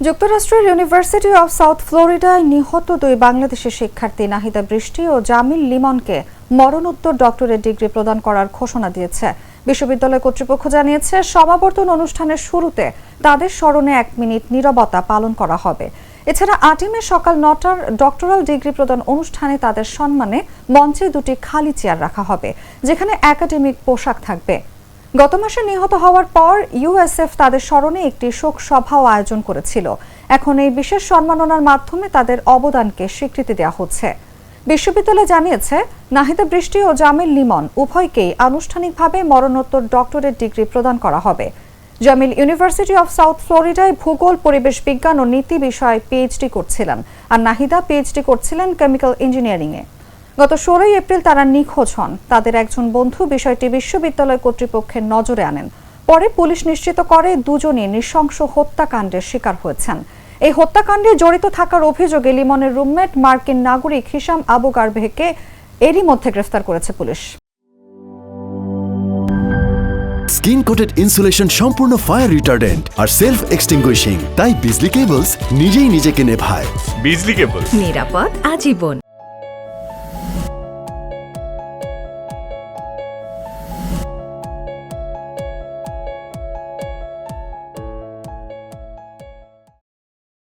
যুক্তরাষ্ট্রের university of south ফ্লোরিডায় নিহত দুই বাংলাদেশি শিক্ষার্থী নাহিদা বৃষ্টি ও জামিল লিমনকে মরণোত্তর ডক্টরেট ডিগ্রি প্রদান করার ঘোষণা দিয়েছে। বিশ্ববিদ্যালয় কর্তৃপক্ষ জানিয়েছে, সমাবর্তন অনুষ্ঠানের শুরুতে তাদের স্মরণে 1 মিনিট নীরবতা পালন করা হবে। এছাড়া 8 মে সকাল 9টার ডক্টরাল ডিগ্রি প্রদান অনুষ্ঠানে তাদের সম্মানে মঞ্চে 2টি খালি চেয়ার রাখা হবে, যেখানে একাডেমিক পোশাক থাকবে। গত মাসে নিহত হওয়ার পর ইউএসএফ তাদের স্মরণে একটি শোক সভাও আয়োজন করেছিল। এখন এই বিশেষ সম্মাননার মাধ্যমে তাদের অবদানকে স্বীকৃতি দেওয়া হচ্ছে। বিশ্ববিদ্যালয় জানিয়েছে, নাহিদা বৃষ্টি ও জামিল লিমন উভয়কেই আনুষ্ঠানিকভাবে মরণোত্তর ডক্টরেট ডিগ্রি প্রদান করা হবে। জামিল ইউনিভার্সিটি অব সাউথ ফ্লোরিডায় ভূগোল, পরিবেশ বিজ্ঞান ও নীতি বিষয়ে পিএইচডি করছিলেন, আর নাহিদা পিএইচডি করছিলেন কেমিক্যাল ইঞ্জিনিয়ারিংয়ে। গত 16 এপ্রিল তারা নিখোঁজ হন। তাদের একজন বন্ধু বিষয়টি বিশ্ববিদ্যালয় কর্তৃপক্ষের নজরে আনেন। পরে পুলিশ নিশ্চিত করে দুজনই নৃশংস হত্যাকাণ্ডের শিকার হয়েছেন। এই হত্যাকাণ্ডে জড়িত থাকার অভিযোগে লিমনের রুমমেট মার্কিন নাগরিক হিশাম আবু গারবেহকে এরই মধ্যে গ্রেফতার করেছে পুলিশ। স্কিন কোটেড ইনসুলেশন সম্পূর্ণ ফায়ার রিটার্ডেন্ট আর সেলফ এক্সটিংগুইশিং, তাই বিজলি কেবলস নিজেই নিজেকে নেভায়। বিজলি কেবল, নিরাপদ আজীবন।